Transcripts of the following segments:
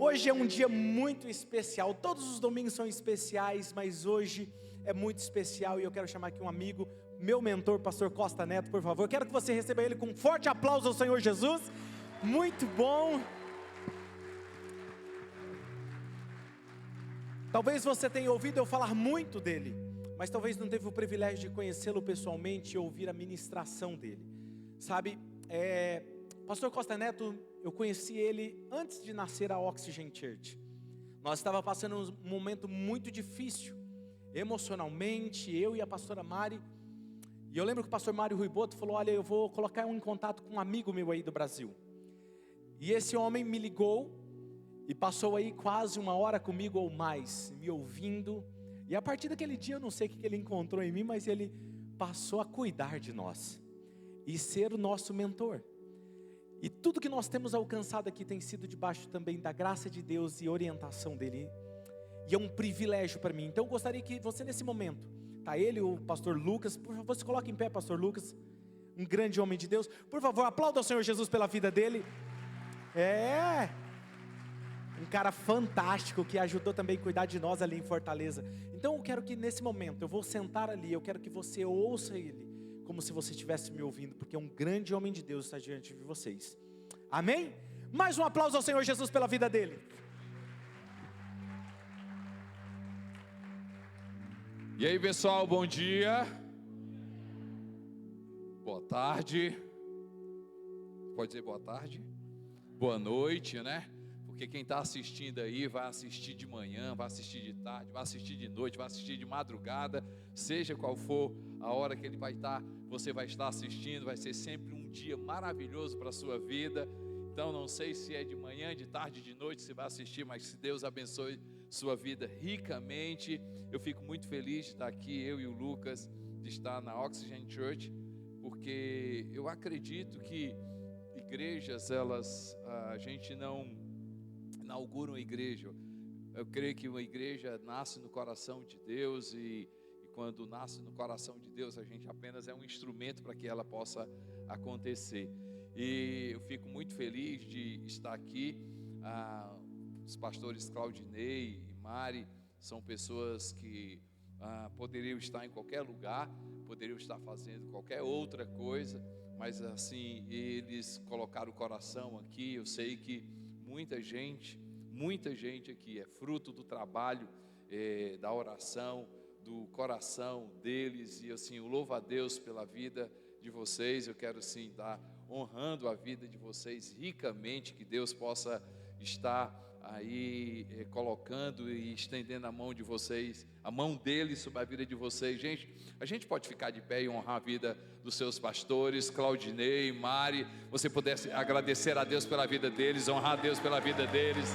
Hoje é um dia muito especial. Todos os domingos são especiais, mas hoje é muito especial. E eu quero chamar aqui um amigo, meu mentor, pastor Costa Neto, por favor. Quero que você receba ele com um forte aplauso ao Senhor Jesus. Muito bom. Talvez você tenha ouvido eu falar muito dele, mas talvez não teve o privilégio de conhecê-lo pessoalmente e ouvir a ministração dele. Sabe, pastor Costa Neto, eu conheci ele antes de nascer a Oxygen Church. Nós estávamos passando um momento muito difícil, emocionalmente, eu e a pastora Mari. E eu lembro que o pastor Mário Ruiboto falou: olha, eu vou colocar em contato com um amigo meu aí do Brasil. E esse homem me ligou e passou aí quase 1 hora comigo ou mais, me ouvindo. E a partir daquele dia eu não sei o que ele encontrou em mim, mas ele passou a cuidar de nós e ser o nosso mentor. E tudo que nós temos alcançado aqui tem sido debaixo também da graça de Deus e orientação dele. E é um privilégio para mim. Então eu gostaria que você nesse momento, tá ele, o pastor Lucas, por favor, se coloque em pé, pastor Lucas, um grande homem de Deus. Por favor, aplauda ao Senhor Jesus pela vida dele. Um cara fantástico que ajudou também a cuidar de nós ali em Fortaleza. Então eu quero que nesse momento, eu vou sentar ali, eu quero que você ouça ele como se você estivesse me ouvindo, porque um grande homem de Deus está diante de vocês. Amém? Mais um aplauso ao Senhor Jesus pela vida dele. E aí, pessoal, bom dia. Boa tarde. Pode dizer boa tarde? Boa noite, né? Porque quem está assistindo aí vai assistir de manhã, vai assistir de tarde, vai assistir de noite, vai assistir de madrugada, seja qual for a hora que ele vai estar, você vai estar assistindo, vai ser sempre um dia maravilhoso para a sua vida. Então não sei se é de manhã, de tarde, de noite você vai assistir, mas que Deus abençoe sua vida ricamente. Eu fico muito feliz de estar aqui, eu e o Lucas, de estar na Oxygen Church, porque eu acredito que igrejas, a gente não inaugura uma igreja. Eu creio que uma igreja nasce no coração de Deus e quando nasce no coração de Deus, a gente apenas é um instrumento para que ela possa acontecer. E eu fico muito feliz de estar aqui. Os pastores Claudinei e Mari são pessoas que poderiam estar em qualquer lugar, poderiam estar fazendo qualquer outra coisa, mas assim, eles colocaram o coração aqui. Eu sei que muita gente aqui é fruto do trabalho, da oração, do coração deles, e assim, eu louvo a Deus pela vida de vocês. Eu quero sim estar honrando a vida de vocês ricamente, que Deus possa estar aí colocando e estendendo a mão de vocês, a mão dele sobre a vida de vocês. Gente, a gente pode ficar de pé e honrar a vida dos seus pastores, Claudinei, Mari. Você pudesse agradecer a Deus pela vida deles, honrar a Deus pela vida deles.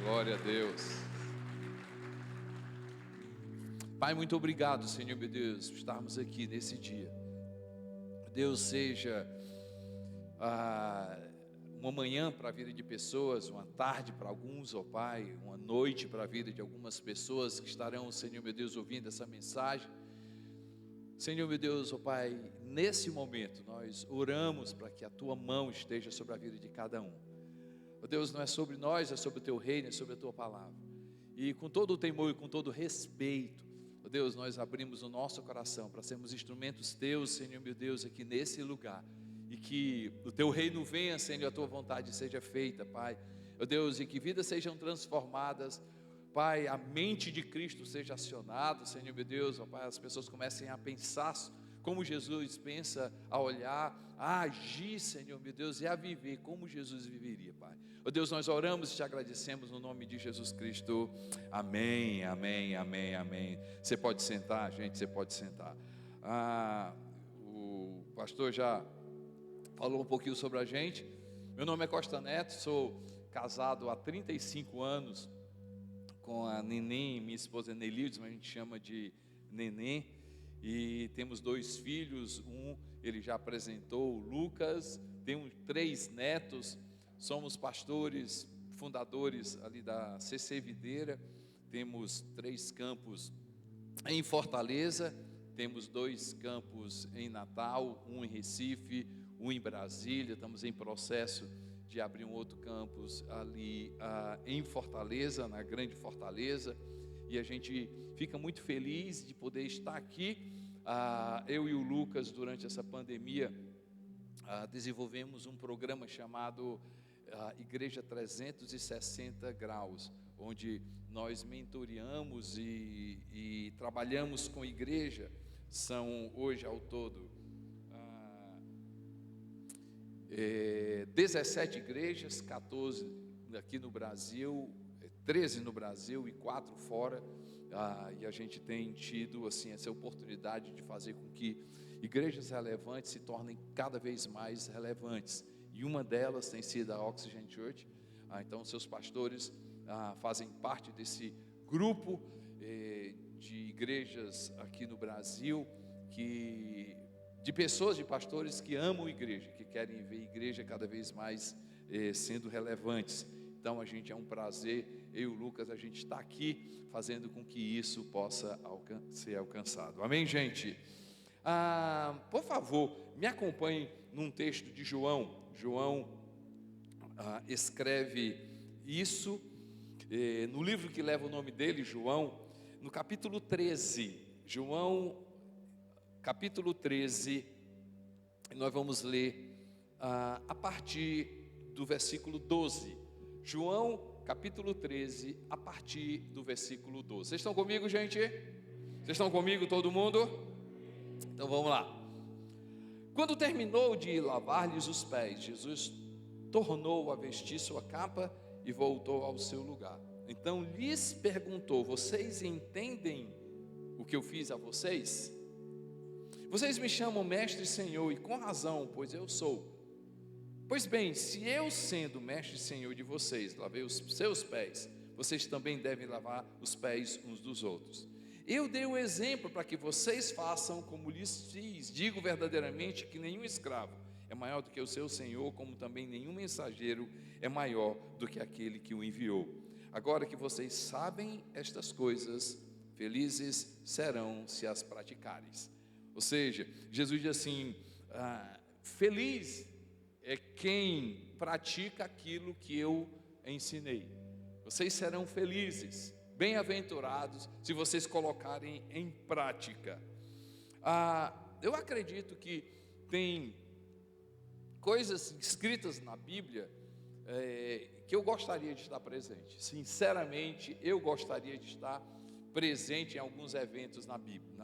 Glória a Deus. Pai, muito obrigado, Senhor meu Deus, por estarmos aqui nesse dia. Deus, seja uma manhã para a vida de pessoas, uma tarde para alguns, ó Pai, uma noite para a vida de algumas pessoas que estarão, Senhor meu Deus, ouvindo essa mensagem. Senhor meu Deus, ó Pai, nesse momento nós oramos para que a Tua mão esteja sobre a vida de cada um. Ó Deus, não é sobre nós, é sobre o Teu reino, é sobre a Tua palavra. E com todo o temor e com todo o respeito, ó Deus, nós abrimos o nosso coração para sermos instrumentos Teus, Senhor meu Deus, aqui nesse lugar. E que o Teu reino venha, Senhor, a Tua vontade seja feita, Pai. Ó Deus, e que vidas sejam transformadas, Pai, a mente de Cristo seja acionada, Senhor meu Deus, ó Pai, as pessoas comecem a pensar como Jesus pensa, a olhar, a agir, Senhor meu Deus, e a viver como Jesus viveria, Pai. Ó Deus, nós oramos e te agradecemos no nome de Jesus Cristo. Amém, amém, amém, amém. Você pode sentar, gente, você pode sentar. O pastor já falou um pouquinho sobre a gente. Meu nome é Costa Neto, sou casado há 35 anos com a Neném, minha esposa é Nelildes, mas a gente chama de Neném. E temos 2 filhos, ele já apresentou, o Lucas, temos 3 netos, somos pastores, fundadores ali da CC Videira, temos 3 campos em Fortaleza, temos 2 campos em Natal, um em Recife, um em Brasília. Estamos em processo de abrir um outro campus ali em Fortaleza, na Grande Fortaleza, e a gente fica muito feliz de poder estar aqui. Eu e o Lucas, durante essa pandemia, desenvolvemos um programa chamado Igreja 360 Graus, onde nós mentoreamos e trabalhamos com igreja. São hoje ao todo 17 igrejas, 14 aqui no Brasil, 13 no Brasil e 4 fora, e a gente tem tido assim essa oportunidade de fazer com que igrejas relevantes se tornem cada vez mais relevantes, e uma delas tem sido a Oxygen Church. Então seus pastores fazem parte desse grupo de igrejas aqui no Brasil, de pessoas, de pastores que amam igreja, que querem ver igreja cada vez mais sendo relevantes. Então a gente, é um prazer, eu e o Lucas, a gente está aqui fazendo com que isso possa ser alcançado. Amém, gente? Por favor, me acompanhem num texto de João. João escreve isso no livro que leva o nome dele, João, no capítulo 13. João, capítulo 13, nós vamos ler a partir do versículo 12. João, capítulo 13, a partir do versículo 12. Vocês estão comigo, gente? Vocês estão comigo, todo mundo? Então vamos lá. Quando terminou de lavar-lhes os pés, Jesus tornou a vestir sua capa e voltou ao seu lugar. Então lhes perguntou: vocês entendem o que eu fiz a vocês? Vocês me chamam mestre e senhor, e com razão, pois eu sou. Pois bem, se eu, sendo mestre e senhor de vocês, lavei os seus pés, vocês também devem lavar os pés uns dos outros. Eu dei o exemplo para que vocês façam como lhes fiz. Digo verdadeiramente que nenhum escravo é maior do que o seu senhor, como também nenhum mensageiro é maior do que aquele que o enviou. Agora que vocês sabem estas coisas, felizes serão se as praticarem. Ou seja, Jesus diz assim: feliz é quem pratica aquilo que eu ensinei. Vocês serão felizes, bem-aventurados, se vocês colocarem em prática. Eu acredito que tem coisas escritas na Bíblia que eu gostaria de estar presente. Sinceramente, eu gostaria de estar presente em alguns eventos na Bíblia,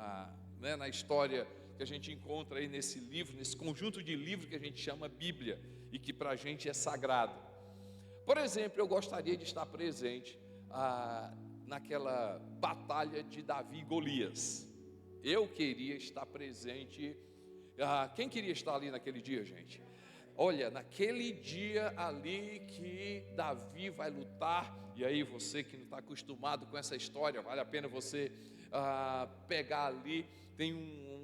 na história que a gente encontra aí nesse livro, nesse conjunto de livros que a gente chama Bíblia e que para a gente é sagrado. Por exemplo, eu gostaria de estar presente naquela batalha de Davi e Golias. Eu queria estar presente. Quem queria estar ali naquele dia, gente? Olha, naquele dia ali que Davi vai lutar, e aí você que não está acostumado com essa história, vale a pena você pegar ali. Tem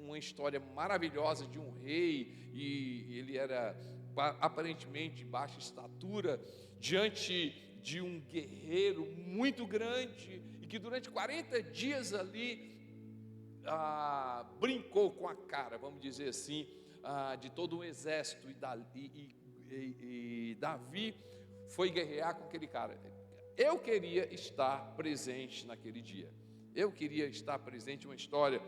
uma história maravilhosa de um rei, e ele era aparentemente de baixa estatura, diante de um guerreiro muito grande, e que durante 40 dias ali brincou com a cara, vamos dizer assim, de todo um exército, e Davi foi guerrear com aquele cara. Eu queria estar presente naquele dia. Eu queria estar presente. Uma história,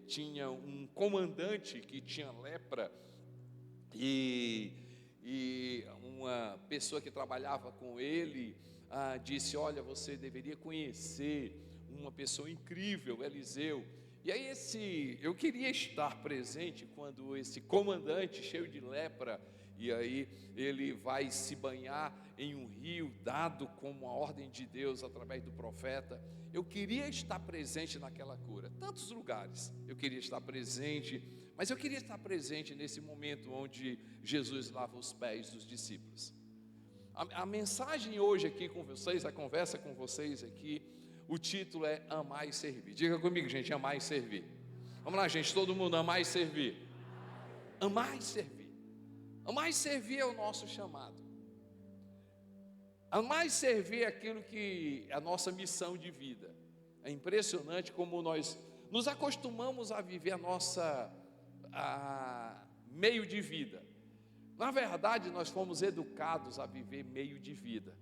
tinha um comandante que tinha lepra, e uma pessoa que trabalhava com ele disse: olha, você deveria conhecer uma pessoa incrível, Eliseu. E aí eu queria estar presente quando esse comandante cheio de lepra, e aí ele vai se banhar em um rio dado como a ordem de Deus através do profeta. Eu queria estar presente naquela cura. Tantos lugares eu queria estar presente, mas eu queria estar presente nesse momento onde Jesus lava os pés dos discípulos. A mensagem hoje aqui com vocês, a conversa com vocês aqui, o título é Amar e Servir. Diga comigo, gente: amar e servir. Vamos lá, gente, todo mundo, amar e servir. Amar e servir. Amar e servir é o nosso chamado. Amar e servir é aquilo que é a nossa missão de vida. É impressionante como nós nos acostumamos a viver a nossa meio de vida. Na verdade, nós fomos educados a viver meio de vida.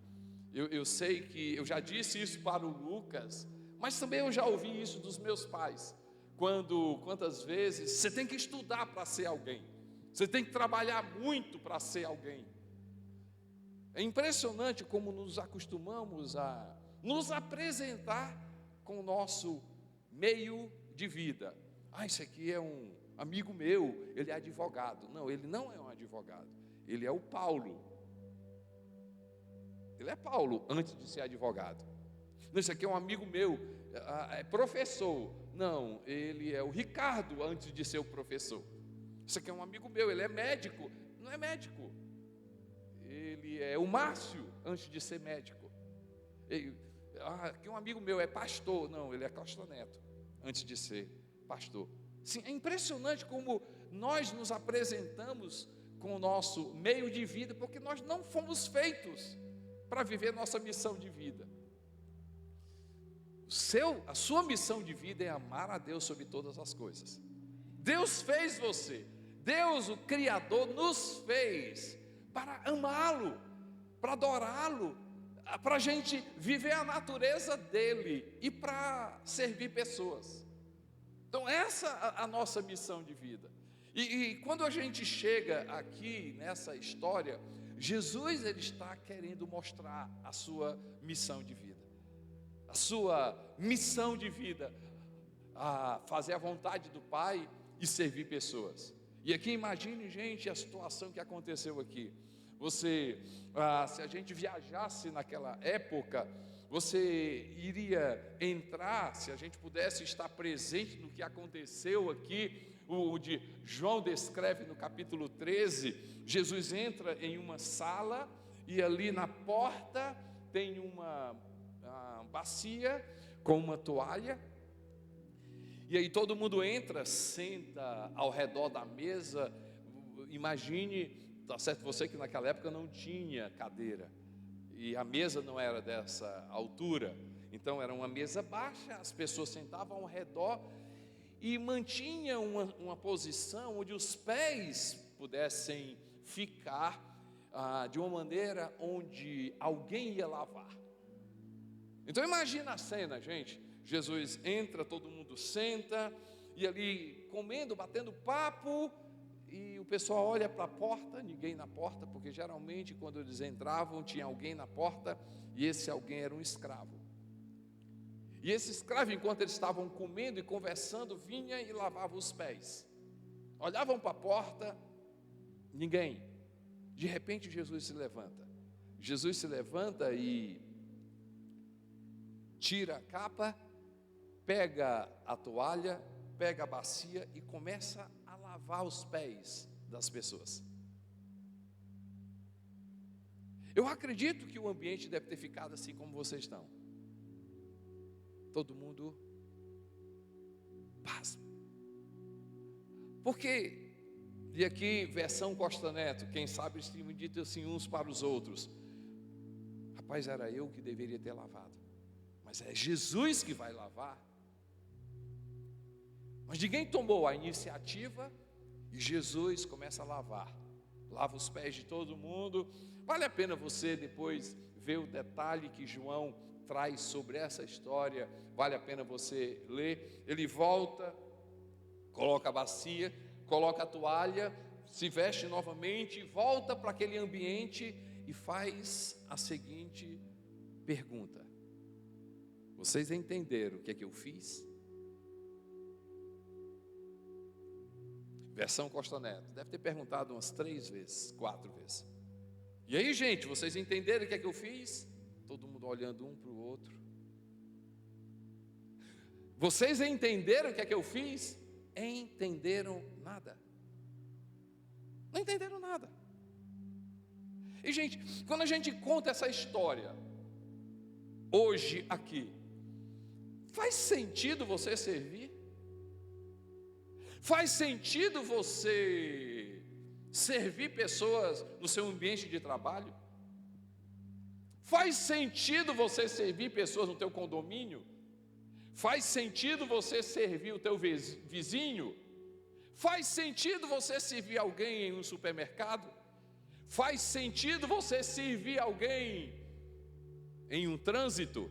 Eu sei que eu já disse isso para o Lucas, mas também eu já ouvi isso dos meus pais. Quantas vezes você tem que estudar para ser alguém, você tem que trabalhar muito para ser alguém. É impressionante como nos acostumamos a nos apresentar com o nosso meio de vida. Esse aqui é um amigo meu, ele é advogado. Não, ele não é um advogado, ele é o Paulo. Ele é Paulo antes de ser advogado. Não, esse aqui é um amigo meu, é professor. Não, ele é o Ricardo antes de ser o professor. Esse aqui é um amigo meu, ele é médico. Não é médico. Ele é o Márcio antes de ser médico. Aqui um amigo meu é pastor. Não, ele é Costa Neto antes de ser pastor. Sim, é impressionante como nós nos apresentamos com o nosso meio de vida, porque nós não fomos feitos para viver nossa missão de vida. A sua missão de vida é amar a Deus sobre todas as coisas. Deus fez você, Deus, o Criador, nos fez para amá-lo, para adorá-lo, para a gente viver a natureza dele e para servir pessoas. Então essa é a nossa missão de vida. E quando a gente chega aqui nessa história, Jesus, ele está querendo mostrar a sua missão de vida. A sua missão de vida, a fazer a vontade do Pai e servir pessoas. E aqui imagine, gente, a situação que aconteceu aqui. Se a gente viajasse naquela época, você iria entrar, se a gente pudesse estar presente no que aconteceu aqui, o de João descreve no capítulo 13, Jesus entra em uma sala e ali na porta tem uma bacia com uma toalha, e aí todo mundo entra, senta ao redor da mesa. Imagine, tá certo você que naquela época não tinha cadeira, e a mesa não era dessa altura, então era uma mesa baixa, as pessoas sentavam ao redor e mantinham uma posição onde os pés pudessem ficar de uma maneira onde alguém ia lavar. Então imagina a cena, gente. Jesus entra, todo mundo senta, e ali comendo, batendo papo, e o pessoal olha para a porta, ninguém na porta, porque geralmente quando eles entravam tinha alguém na porta, e esse alguém era um escravo. E esse escravo, enquanto eles estavam comendo e conversando, vinha e lavava os pés. Olhavam para a porta, ninguém. De repente Jesus se levanta. Jesus se levanta e tira a capa, pega a toalha, pega a bacia e começa a lavar os pés das pessoas. Eu acredito que o ambiente deve ter ficado assim como vocês estão. Todo mundo pasmo. Porque, e aqui versão Costa Neto, quem sabe eles tinham dito assim uns para os outros: rapaz, era eu que deveria ter lavado, mas é Jesus que vai lavar. Mas ninguém tomou a iniciativa e Jesus começa a lavar. Lava os pés de todo mundo. Vale a pena você depois ver o detalhe que João traz sobre essa história. Vale a pena você ler. Ele volta, coloca a bacia, coloca a toalha, se veste novamente, volta para aquele ambiente e faz a seguinte pergunta: vocês entenderam o que é que eu fiz? Versão Costa Neto, deve ter perguntado umas 3 vezes, 4 vezes. E aí, gente, vocês entenderam o que é que eu fiz? Todo mundo olhando um para o outro. Vocês entenderam o que é que eu fiz? Entenderam nada. Não entenderam nada. E, gente, quando a gente conta essa história hoje aqui, faz sentido você servir? Faz sentido você servir pessoas no seu ambiente de trabalho? Faz sentido você servir pessoas no teu condomínio? Faz sentido você servir o teu vizinho? Faz sentido você servir alguém em um supermercado? Faz sentido você servir alguém em um trânsito?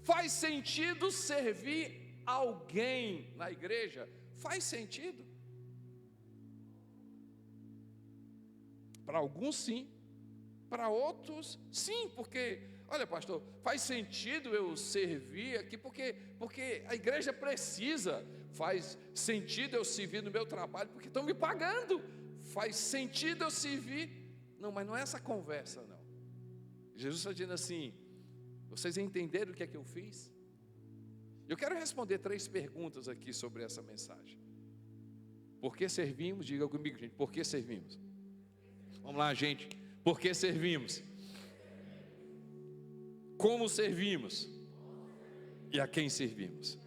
Faz sentido servir alguém na igreja? Faz sentido? Para alguns sim, para outros sim, porque, olha pastor, faz sentido eu servir aqui, porque a igreja precisa. Faz sentido eu servir no meu trabalho, porque estão me pagando. Faz sentido eu servir. Não, mas não é essa conversa não. Jesus está dizendo assim: vocês entenderam o que é que eu fiz? Eu quero responder 3 perguntas aqui sobre essa mensagem. Por que servimos? Diga comigo, gente, por que servimos? Vamos lá, gente, por que servimos? Como servimos? E a quem servimos?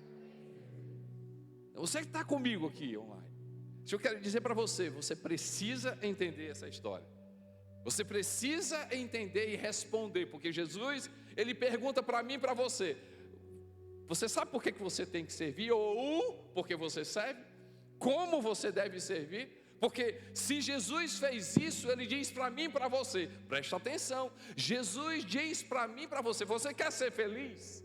Você que está comigo aqui online, se eu quero dizer para você, você precisa entender essa história. Você precisa entender e responder, porque Jesus, Ele pergunta para mim e para você: você sabe por que você tem que servir? Ou porque você serve? Como você deve servir? Porque se Jesus fez isso, Ele diz para mim e para você, presta atenção, Jesus diz para mim e para você: você quer ser feliz?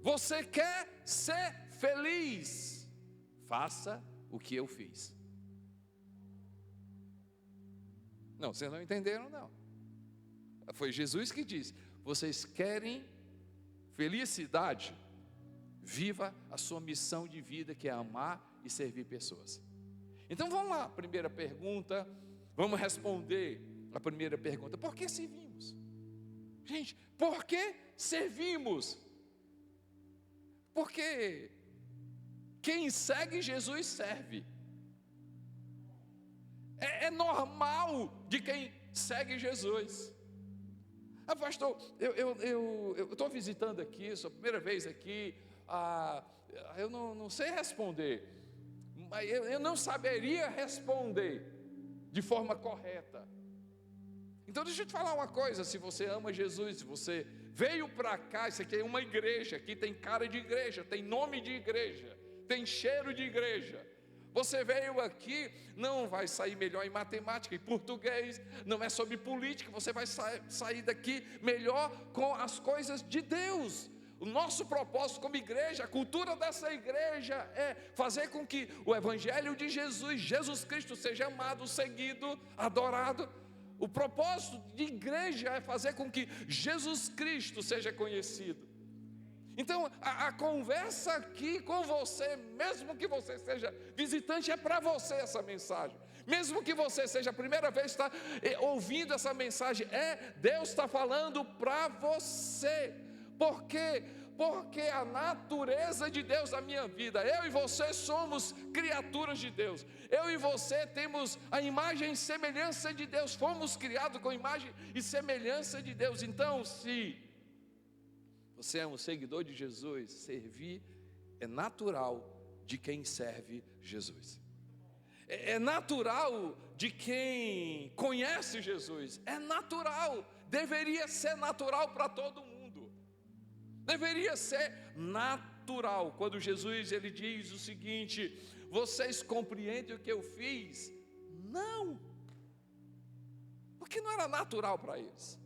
Você quer ser feliz? Faça o que eu fiz. Não, vocês não entenderam não. Foi Jesus que disse: vocês querem felicidade? Viva a sua missão de vida, que é amar e servir pessoas. Então vamos lá, primeira pergunta, vamos responder a primeira pergunta: por que servimos? Gente, por que servimos? Porque quem segue Jesus serve. É normal de quem segue Jesus. Pastor, eu estou visitando aqui, sou a primeira vez aqui, eu não sei responder, mas eu não saberia responder de forma correta. Então deixa eu te falar uma coisa: se você ama Jesus, se você veio para cá, isso aqui é uma igreja, aqui tem cara de igreja, tem nome de igreja, tem cheiro de igreja. Você veio aqui, não vai sair melhor em matemática, em português, não é sobre política, você vai sair daqui melhor com as coisas de Deus. O nosso propósito como igreja, a cultura dessa igreja é fazer com que o evangelho de Jesus, Jesus Cristo, seja amado, seguido, adorado. O propósito de igreja é fazer com que Jesus Cristo seja conhecido. Então, a conversa aqui com você, mesmo que você seja visitante, é para você essa mensagem. Mesmo que você seja a primeira vez que está ouvindo essa mensagem, Deus está falando para você. Por quê? Porque a natureza de Deus na minha vida, eu e você somos criaturas de Deus. Eu e você temos a imagem e semelhança de Deus. Fomos criados com imagem e semelhança de Deus. Então, se você é um seguidor de Jesus, servir é natural de quem serve Jesus. É natural de quem conhece Jesus. É natural, deveria ser natural para todo mundo. Deveria ser natural. Quando Jesus ele diz o seguinte: vocês compreendem o que eu fiz? Não, porque não era natural para eles.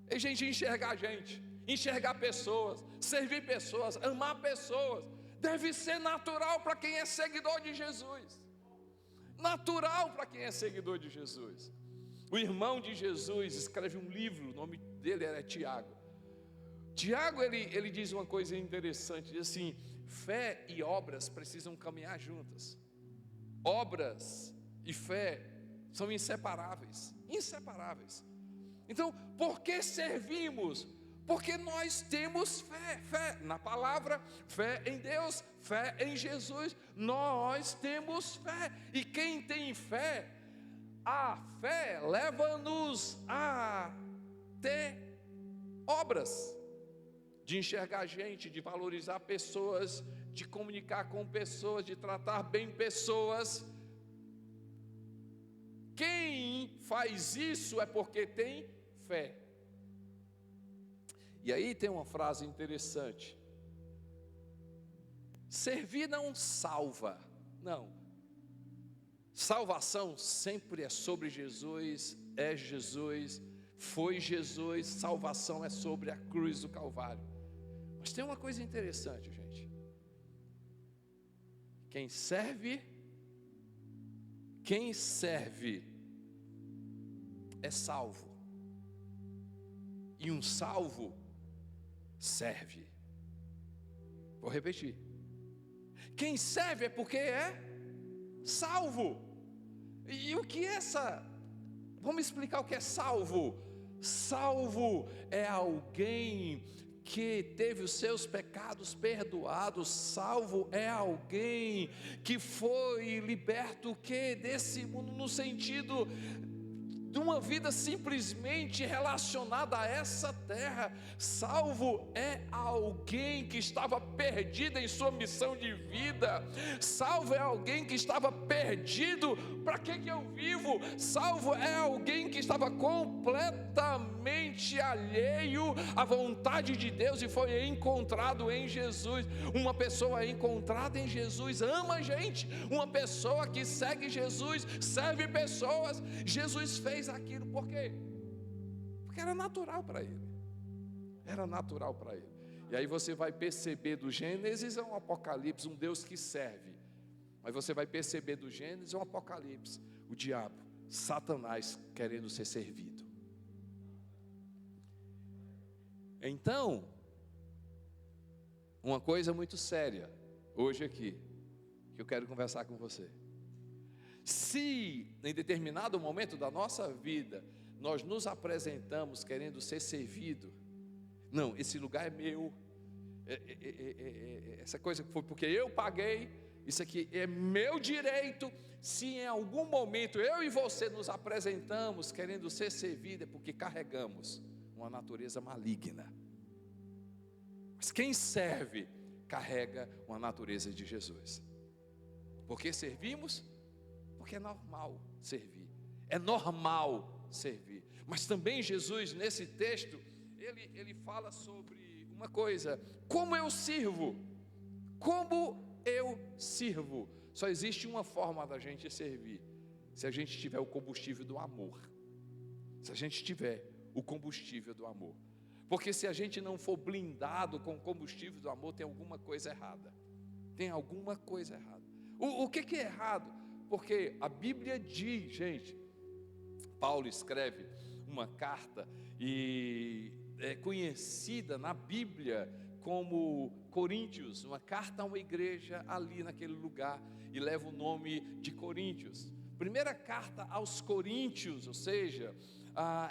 É gente enxergar pessoas, servir pessoas, amar pessoas. Deve ser natural para quem é seguidor de Jesus. Natural para quem é seguidor de Jesus. O irmão de Jesus escreve um livro, o nome dele era Tiago. Tiago ele diz uma coisa interessante, diz assim: fé e obras precisam caminhar juntas. Obras e fé são inseparáveis. Então, por que servimos? Porque nós temos fé na palavra, fé em Deus, fé em Jesus. Nós temos fé. E quem tem fé, a fé leva-nos a ter obras, de enxergar gente, de valorizar pessoas, de comunicar com pessoas, de tratar bem pessoas. Quem faz isso é porque tem fé. E aí tem uma frase interessante: servir não salva, não. Salvação sempre é sobre Jesus, é Jesus, foi Jesus. Salvação é sobre a cruz do Calvário. Mas tem uma coisa interessante, gente: quem serve é salvo, e um salvo serve. Vou repetir: quem serve é porque é salvo. E o que é vamos explicar o que é salvo. Salvo é alguém que teve os seus pecados perdoados. Salvo é alguém que foi liberto desse mundo, no sentido de uma vida simplesmente relacionada a essa terra. Salvo é alguém que estava perdido em sua missão de vida. Salvo é alguém que estava perdido. Para que eu vivo? Salvo é alguém que estava completamente alheio à vontade de Deus e foi encontrado em Jesus. Uma pessoa encontrada em Jesus ama a gente. Uma pessoa que segue Jesus serve pessoas. Jesus fez aquilo por quê? Porque era natural para ele. Era natural para ele. E aí você vai perceber do Gênesis ao Apocalipse um Deus que serve. Mas você vai perceber do Gênesis ao Apocalipse o diabo, Satanás, querendo ser servido. Então, uma coisa muito séria hoje aqui, que eu quero conversar com você. Se em determinado momento da nossa vida nós nos apresentamos querendo ser servido, não, esse lugar é meu, essa coisa foi porque eu paguei, isso aqui é meu direito. Se em algum momento eu e você nos apresentamos querendo ser servido, é porque carregamos uma natureza maligna. Mas quem serve carrega uma natureza de Jesus. Porque servimos? Porque é normal servir. É normal servir. Mas também Jesus, nesse texto, ele fala sobre uma coisa: como eu sirvo? Como eu sirvo? Só existe uma forma da gente servir: se a gente tiver o combustível do amor. Se a gente tiver o combustível do amor. Porque se a gente não for blindado com o combustível do amor, tem alguma coisa errada. Tem alguma coisa errada. O que é errado? Porque a Bíblia diz, gente, Paulo escreve uma carta e é conhecida na Bíblia como Coríntios, uma carta a uma igreja ali naquele lugar, e leva o nome de Coríntios. Primeira carta aos Coríntios, ou seja,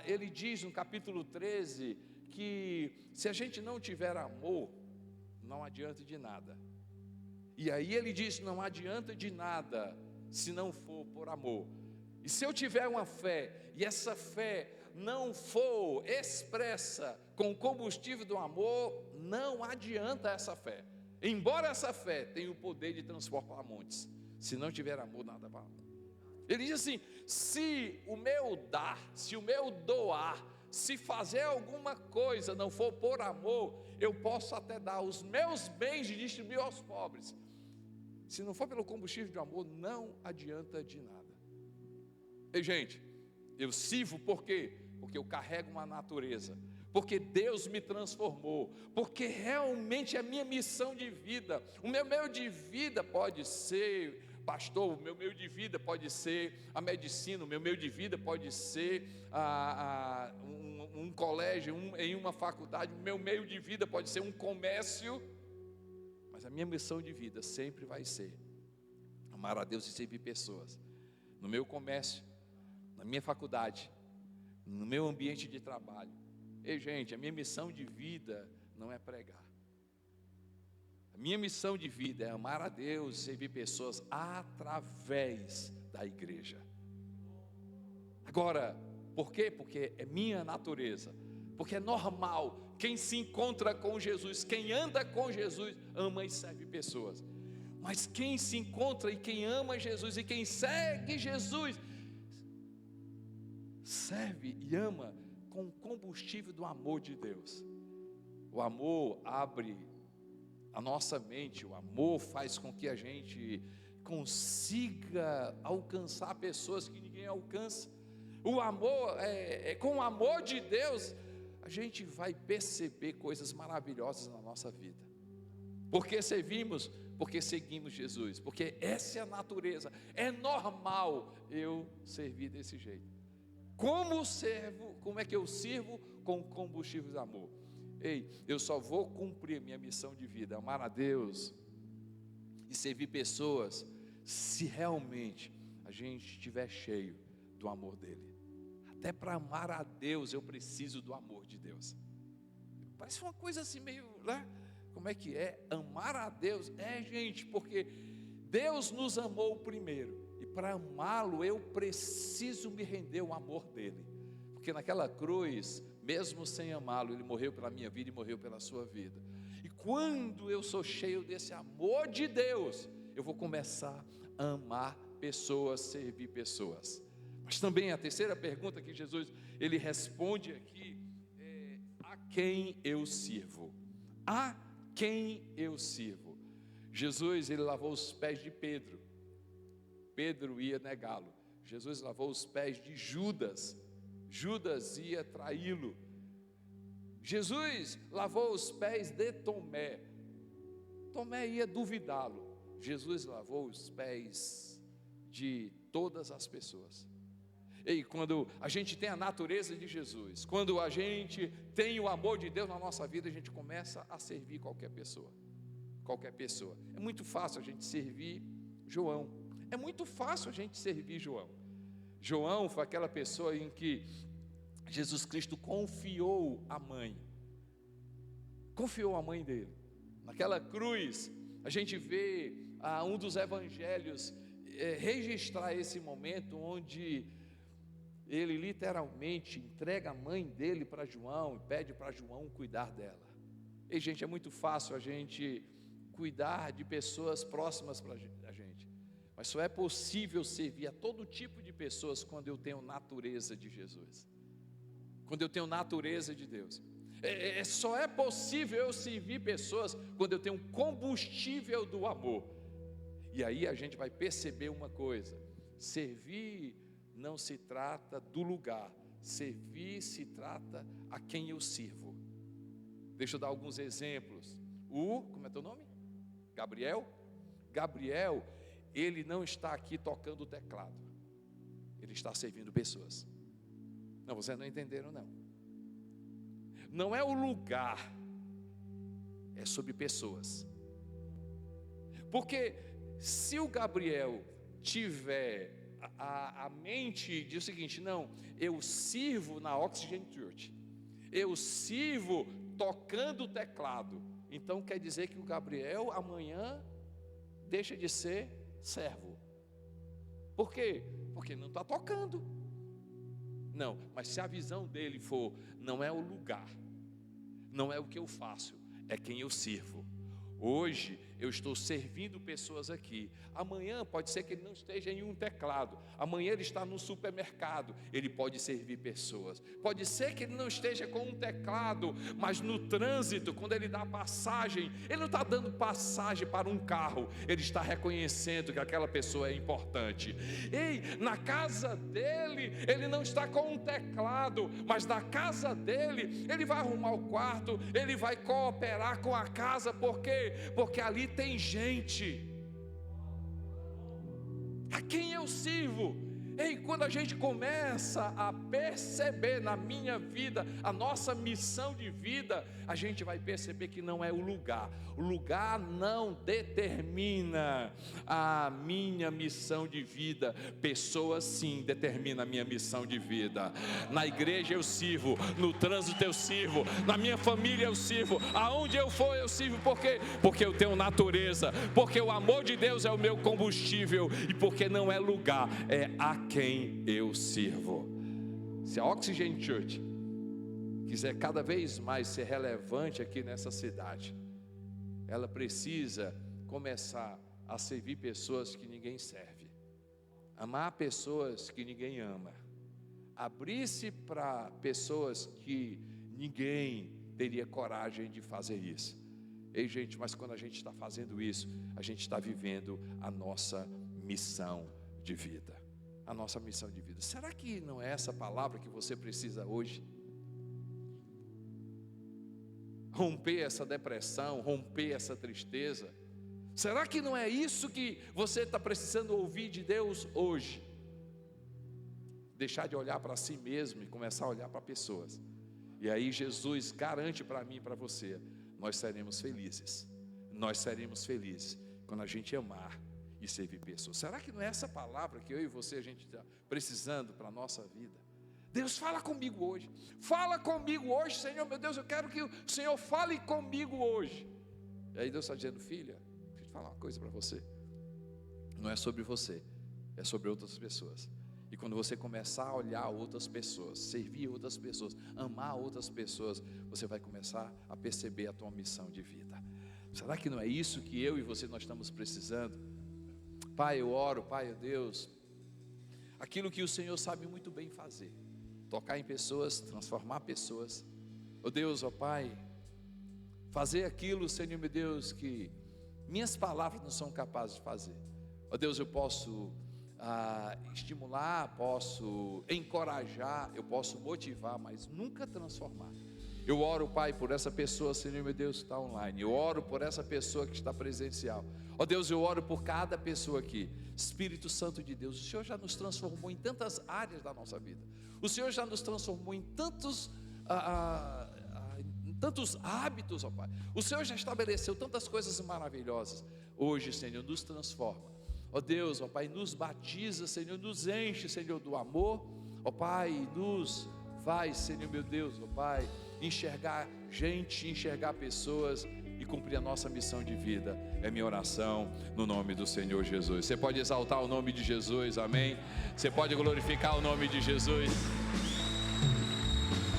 ele diz no capítulo 13 que se a gente não tiver amor, não adianta de nada. E aí ele diz: não adianta de nada se não for por amor. E se eu tiver uma fé, e essa fé não for expressa com o combustível do amor, não adianta essa fé. Embora essa fé tenha o poder de transformar montes, se não tiver amor, nada vale. Ele diz assim: se o meu dar, se o meu doar, se fazer alguma coisa não for por amor, eu posso até dar os meus bens e distribuir aos pobres. Se não for pelo combustível de amor, não adianta de nada. E gente, eu sirvo por quê? Porque eu carrego uma natureza, porque Deus me transformou, porque realmente é a minha missão de vida. O meu meio de vida pode ser pastor, o meu meio de vida pode ser a medicina, o meu meio de vida pode ser um colégio, em uma faculdade, o meu meio de vida pode ser um comércio. Mas a minha missão de vida sempre vai ser amar a Deus e servir pessoas. No meu comércio, na minha faculdade, no meu ambiente de trabalho. Ei, gente, a minha missão de vida não é pregar. A minha missão de vida é amar a Deus e servir pessoas através da igreja. Agora, por quê? Porque é minha natureza. Porque é normal. Quem se encontra com Jesus, quem anda com Jesus, ama e serve pessoas. Mas quem se encontra e quem ama Jesus e quem segue Jesus, serve e ama com o combustível do amor de Deus. O amor abre a nossa mente, o amor faz com que a gente consiga alcançar pessoas que ninguém alcança. O amor, com o amor de Deus, a gente vai perceber coisas maravilhosas na nossa vida. Porque servimos, porque seguimos Jesus, porque essa é a natureza. É normal eu servir desse jeito. Como é que eu sirvo? Com combustível de amor. Ei, eu só vou cumprir minha missão de vida, amar a Deus e servir pessoas, se realmente a gente estiver cheio do amor dele. Até para amar a Deus eu preciso do amor de Deus. Parece uma coisa assim meio, né? Como é que é? Amar a Deus? Gente, porque Deus nos amou primeiro, e para amá-lo eu preciso me render ao amor dele, porque naquela cruz, mesmo sem amá-lo, ele morreu pela minha vida e morreu pela sua vida. E quando eu sou cheio desse amor de Deus, eu vou começar a amar pessoas, servir pessoas. Mas também a terceira pergunta que Jesus, ele responde aqui, a quem eu sirvo? A quem eu sirvo? Jesus, ele lavou os pés de Pedro. Pedro ia negá-lo. Jesus lavou os pés de Judas. Judas ia traí-lo. Jesus lavou os pés de Tomé. Tomé ia duvidá-lo. Jesus lavou os pés de todas as pessoas. E quando a gente tem a natureza de Jesus, quando a gente tem o amor de Deus na nossa vida, a gente começa a servir qualquer pessoa. Qualquer pessoa. É muito fácil a gente servir João. É muito fácil a gente servir João. João foi aquela pessoa em que Jesus Cristo confiou a mãe. Confiou a mãe dele. Naquela cruz, a gente vê um dos evangelhos registrar esse momento onde ele literalmente entrega a mãe dele para João e pede para João cuidar dela. E gente, é muito fácil a gente cuidar de pessoas próximas para a gente, mas só é possível servir a todo tipo de pessoas quando eu tenho natureza de Jesus, quando eu tenho natureza de Deus. Só é possível eu servir pessoas quando eu tenho combustível do amor. E aí a gente vai perceber uma coisa: servir não se trata do lugar, servir se trata a quem eu sirvo. Deixa eu dar alguns exemplos. Como é teu nome? Gabriel? Gabriel, ele não está aqui tocando o teclado, ele está servindo pessoas. Não, vocês não entenderam não. Não é o lugar, é sobre pessoas. Porque se o Gabriel tiver a mente diz o seguinte: não, eu sirvo na Oxygen Church, eu sirvo tocando o teclado, então quer dizer que o Gabriel amanhã deixa de ser servo. Por quê? Porque não está tocando. Não, mas se a visão dele for, não é o lugar, não é o que eu faço, é quem eu sirvo. Hoje eu estou servindo pessoas aqui. Amanhã pode ser que ele não esteja em um teclado. Amanhã ele está no supermercado. Ele pode servir pessoas. Pode ser que ele não esteja com um teclado, mas no trânsito, quando ele dá passagem, ele não está dando passagem para um carro. Ele está reconhecendo que aquela pessoa é importante. Ei, na casa dele, ele não está com um teclado, mas na casa dele, ele vai arrumar o quarto, ele vai cooperar com a casa. Por quê? Porque ali tem gente. A quem eu sirvo? Ei, quando a gente começa a perceber na minha vida a nossa missão de vida, a gente vai perceber que não é o lugar. O lugar não determina a minha missão de vida. Pessoas sim determinam a minha missão de vida. Na igreja eu sirvo, no trânsito eu sirvo, na minha família eu sirvo, aonde eu for eu sirvo. Por quê? Porque eu tenho natureza, porque o amor de Deus é o meu combustível, e porque não é lugar, é a quem eu sirvo. Se a Oxygen Church quiser cada vez mais ser relevante aqui nessa cidade, ela precisa começar a servir pessoas que ninguém serve, amar pessoas que ninguém ama, abrir-se para pessoas que ninguém teria coragem de fazer isso. Ei, gente, mas quando a gente está fazendo isso, a gente está vivendo a nossa missão de vida. A nossa missão de vida. Será que não é essa palavra que você precisa hoje? Romper essa depressão, romper essa tristeza. Será que não é isso que você está precisando ouvir de Deus hoje? Deixar de olhar para si mesmo e começar a olhar para pessoas. E aí Jesus garante para mim e para você, nós seremos felizes. Nós seremos felizes quando a gente amar e servir pessoas. Será que não é essa palavra que eu e você a gente está precisando para a nossa vida? Deus, fala comigo hoje. Fala comigo hoje, Senhor, meu Deus, eu quero que o Senhor fale comigo hoje. E aí Deus está dizendo, filha, deixa eu te falar uma coisa para você. Não é sobre você, é sobre outras pessoas. E quando você começar a olhar outras pessoas, servir outras pessoas, amar outras pessoas, você vai começar a perceber a tua missão de vida. Será que não é isso que eu e você nós estamos precisando? Pai, eu oro, Pai, Deus, aquilo que o Senhor sabe muito bem fazer, tocar em pessoas, transformar pessoas. Ó Deus, ó Pai, fazer aquilo, Senhor meu Deus, que minhas palavras não são capazes de fazer. Ó Deus, eu posso estimular, posso encorajar, eu posso motivar, mas nunca transformar. Eu oro, Pai, por essa pessoa, Senhor meu Deus, que está online. Eu oro por essa pessoa que está presencial. Ó Deus, eu oro por cada pessoa aqui. Espírito Santo de Deus, o Senhor já nos transformou em tantas áreas da nossa vida. O Senhor já nos transformou em tantos hábitos, ó Pai. O Senhor já estabeleceu tantas coisas maravilhosas. Hoje, Senhor, nos transforma. Ó Deus, ó Pai, nos batiza, Senhor, nos enche, Senhor, do amor. Ó Pai, nos faz, Senhor meu Deus, ó Pai, enxergar gente, enxergar pessoas e cumprir a nossa missão de vida. É minha oração no nome do Senhor Jesus. Você pode exaltar o nome de Jesus, amém? Você pode glorificar o nome de Jesus.